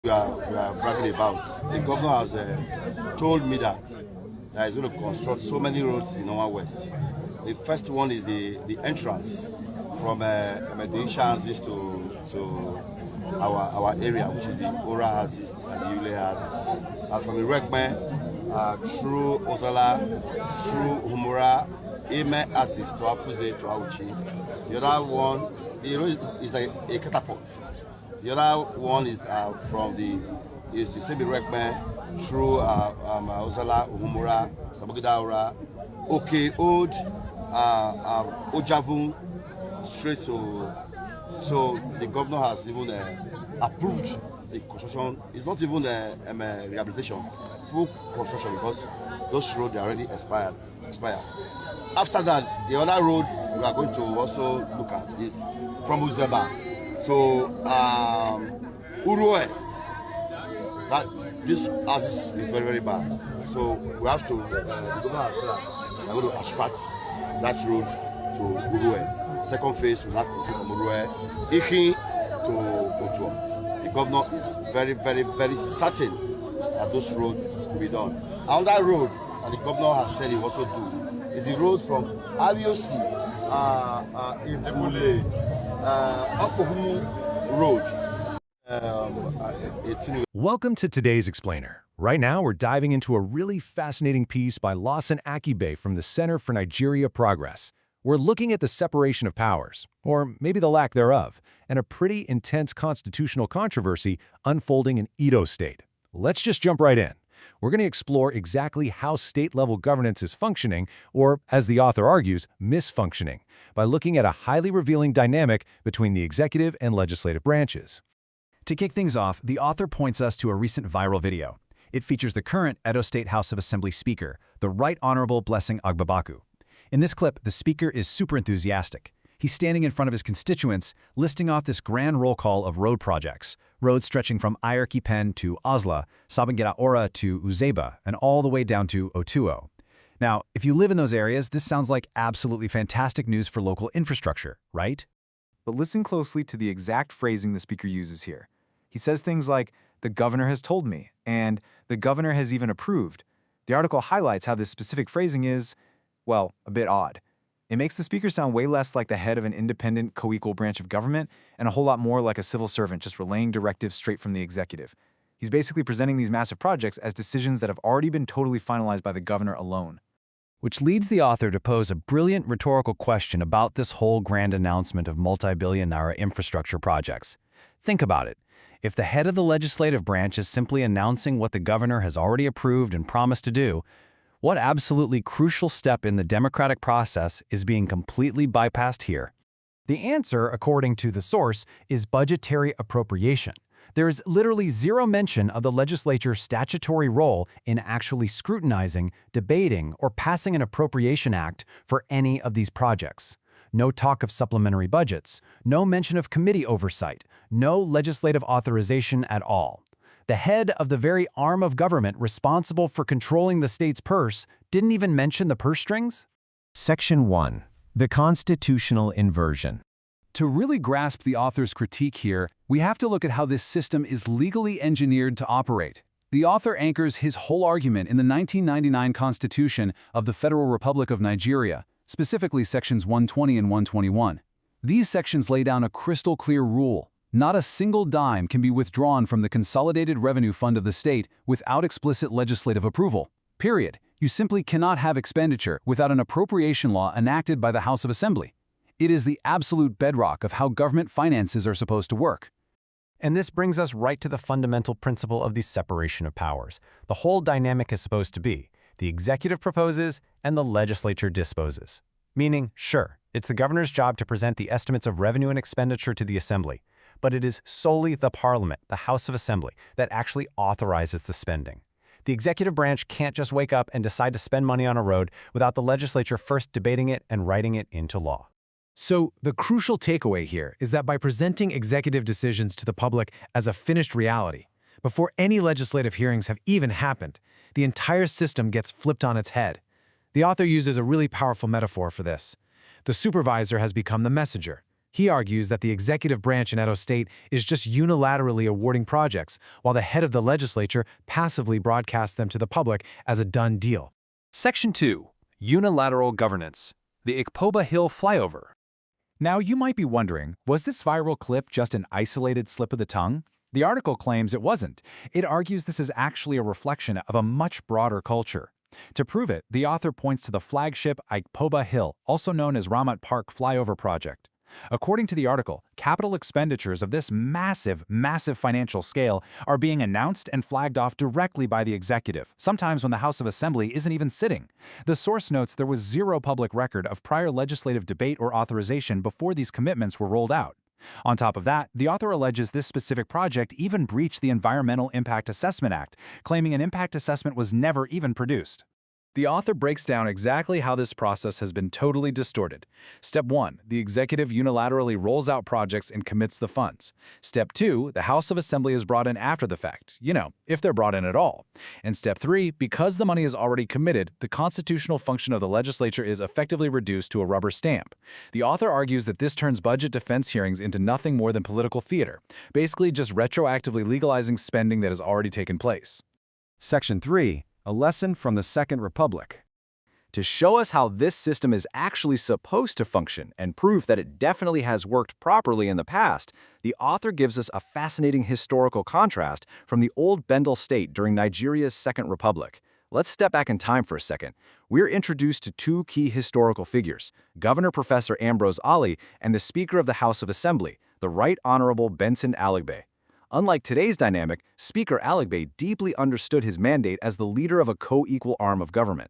we are bragging about. The governor has told me that he's going to construct so many roads in our west. The first one is the entrance from Medellin houses to our area, which is the Ora houses and the Yule houses. And from the Rekme through Ozala, through Humura, Eme houses to Afuze to Auchi. The other one, the road is like a catapult. The other one is from the Sebi Rekme through Ozala, Humura, Sabogida Ora, Old, Ojavun, straight to. So the governor has even approved the construction. It's not even rehabilitation, full construction, because those roads are already expired. After that, the other road we are going to also look at is from Uzeba to Uruwe. That this is very, very bad. So we have to, the governor has said that we are going to asphalt that road to Uruwe. Second phase will not proceed from Uruwe, Iki to Otuo. The governor is very, very, very certain that those roads will be done. Another road that the governor has said he will also do is the road from Abiosi, Ibule, Akohumu Road. Welcome to today's Explainer. Right now, we're diving into a really fascinating piece by Lawson Akibe from the Center for Nigeria Progress. We're looking at the separation of powers, or maybe the lack thereof, and a pretty intense constitutional controversy unfolding in Edo State. Let's just jump right in. We're going to explore exactly how state-level governance is functioning, or, as the author argues, misfunctioning, by looking at a highly revealing dynamic between the executive and legislative branches. To kick things off, the author points us to a recent viral video. It features the current Edo State House of Assembly Speaker, the Right Honorable Blessing Agbabaku. In this clip, the speaker is super enthusiastic. He's standing in front of his constituents, listing off this grand roll call of road projects, roads stretching from Ayerki Pen to Osla, Sabangida Ora to Uzeba, and all the way down to Otuo. Now, if you live in those areas, this sounds like absolutely fantastic news for local infrastructure, right? But listen closely to the exact phrasing the speaker uses here. He says things like, "The governor has told me," and "the governor has even approved." The article highlights how this specific phrasing is, well, a bit odd. It makes the speaker sound way less like the head of an independent, co-equal branch of government and a whole lot more like a civil servant just relaying directives straight from the executive. He's basically presenting these massive projects as decisions that have already been totally finalized by the governor alone. Which leads the author to pose a brilliant rhetorical question about this whole grand announcement of multi-billion naira infrastructure projects. Think about it. If the head of the legislative branch is simply announcing what the governor has already approved and promised to do, what absolutely crucial step in the democratic process is being completely bypassed here? The answer, according to the source, is budgetary appropriation. There is literally zero mention of the legislature's statutory role in actually scrutinizing, debating, or passing an appropriation act for any of these projects. No talk of supplementary budgets, no mention of committee oversight, no legislative authorization at all. The head of the very arm of government responsible for controlling the state's purse didn't even mention the purse strings? Section 1. The Constitutional Inversion. To really grasp the author's critique here, we have to look at how this system is legally engineered to operate. The author anchors his whole argument in the 1999 Constitution of the Federal Republic of Nigeria, specifically Sections 120 and 121. These sections lay down a crystal-clear rule. Not a single dime can be withdrawn from the Consolidated Revenue Fund of the state without explicit legislative approval. Period. You simply cannot have expenditure without an appropriation law enacted by the House of Assembly. It is the absolute bedrock of how government finances are supposed to work. And this brings us right to the fundamental principle of the separation of powers. The whole dynamic is supposed to be the executive proposes and the legislature disposes. Meaning, sure, it's the governor's job to present the estimates of revenue and expenditure to the Assembly, but it is solely the Parliament, the House of Assembly, that actually authorizes the spending. The executive branch can't just wake up and decide to spend money on a road without the legislature first debating it and writing it into law. So, the crucial takeaway here is that by presenting executive decisions to the public as a finished reality, before any legislative hearings have even happened, the entire system gets flipped on its head. The author uses a really powerful metaphor for this. The supervisor has become the messenger. He argues that the executive branch in Edo State is just unilaterally awarding projects, while the head of the legislature passively broadcasts them to the public as a done deal. Section 2. Unilateral Governance. The Ikpoba Hill Flyover. Now you might be wondering, was this viral clip just an isolated slip of the tongue? The article claims it wasn't. It argues this is actually a reflection of a much broader culture. To prove it, the author points to the flagship Ikpoba Hill, also known as Ramat Park Flyover Project. According to the article, capital expenditures of this massive financial scale are being announced and flagged off directly by the executive, sometimes when the House of Assembly isn't even sitting. The source notes there was zero public record of prior legislative debate or authorization before these commitments were rolled out. On top of that, the author alleges this specific project even breached the Environmental Impact Assessment Act, claiming an impact assessment was never even produced. The author breaks down exactly how this process has been totally distorted. Step 1. The executive unilaterally rolls out projects and commits the funds. Step 2. The House of Assembly is brought in after the fact, if they're brought in at all. And Step 3. Because the money is already committed, the constitutional function of the legislature is effectively reduced to a rubber stamp. The author argues that this turns budget defense hearings into nothing more than political theater, basically just retroactively legalizing spending that has already taken place. Section 3. A lesson from the Second Republic. To show us how this system is actually supposed to function and prove that it definitely has worked properly in the past, the author gives us a fascinating historical contrast from the old Bendel state during Nigeria's Second Republic. Let's step back in time for a second. We're introduced to two key historical figures, Governor Professor Ambrose Ali and the Speaker of the House of Assembly, the Right Honorable Benson Alagbe. Unlike today's dynamic, Speaker Alagbe deeply understood his mandate as the leader of a co-equal arm of government.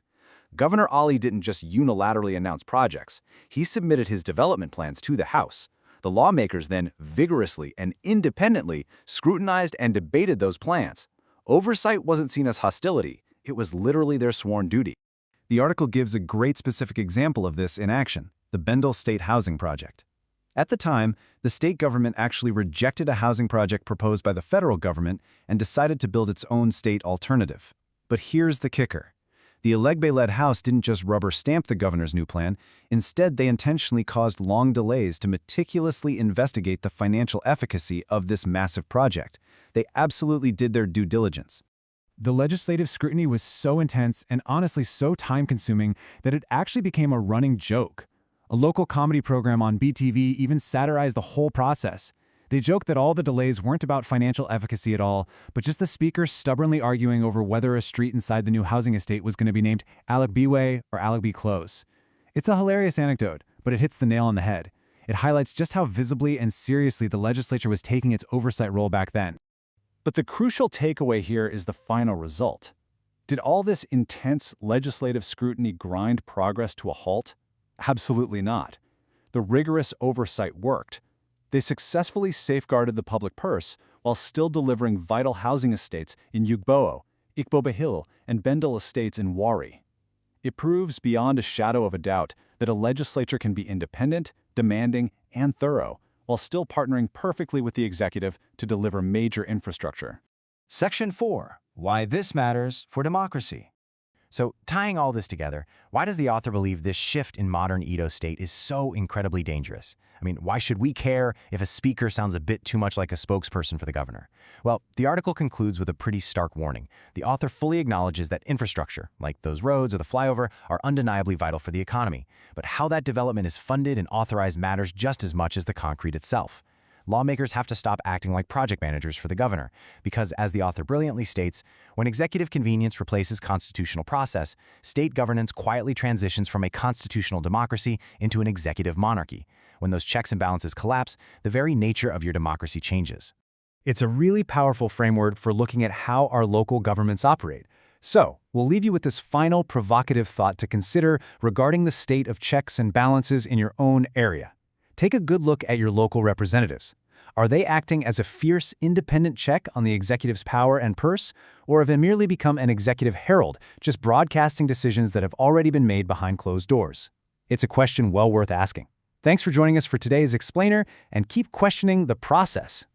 Governor Ali didn't just unilaterally announce projects. He submitted his development plans to the House. The lawmakers then vigorously and independently scrutinized and debated those plans. Oversight wasn't seen as hostility. It was literally their sworn duty. The article gives a great specific example of this in action, the Bendel State Housing Project. At the time, the state government actually rejected a housing project proposed by the federal government and decided to build its own state alternative. But here's the kicker. The Alagbe-led House didn't just rubber stamp the governor's new plan. Instead, they intentionally caused long delays to meticulously investigate the financial efficacy of this massive project. They absolutely did their due diligence. The legislative scrutiny was so intense and honestly so time-consuming that it actually became a running joke. A local comedy program on BTV even satirized the whole process. They joked that all the delays weren't about financial efficacy at all, but just the speaker stubbornly arguing over whether a street inside the new housing estate was going to be named Alagbe Way or Alagbe Close. It's a hilarious anecdote, but it hits the nail on the head. It highlights just how visibly and seriously the legislature was taking its oversight role back then. But the crucial takeaway here is the final result. Did all this intense legislative scrutiny grind progress to a halt? Absolutely not. The rigorous oversight worked. They successfully safeguarded the public purse while still delivering vital housing estates in Ugbo, Ikpoba Hill, and Bendel estates in Wari. It proves beyond a shadow of a doubt that a legislature can be independent, demanding, and thorough, while still partnering perfectly with the executive to deliver major infrastructure. Section 4. Why this matters for democracy. So, tying all this together, why does the author believe this shift in modern Edo State is so incredibly dangerous? I mean, why should we care if a speaker sounds a bit too much like a spokesperson for the governor? Well, the article concludes with a pretty stark warning. The author fully acknowledges that infrastructure, like those roads or the flyover, are undeniably vital for the economy. But how that development is funded and authorized matters just as much as the concrete itself. Lawmakers have to stop acting like project managers for the governor, because, as the author brilliantly states, when executive convenience replaces constitutional process, state governance quietly transitions from a constitutional democracy into an executive monarchy. When those checks and balances collapse, the very nature of your democracy changes. It's a really powerful framework for looking at how our local governments operate. So, we'll leave you with this final provocative thought to consider regarding the state of checks and balances in your own area. Take a good look at your local representatives. Are they acting as a fierce, independent check on the executive's power and purse, or have they merely become an executive herald, just broadcasting decisions that have already been made behind closed doors? It's a question well worth asking. Thanks for joining us for today's Explainer, and keep questioning the process.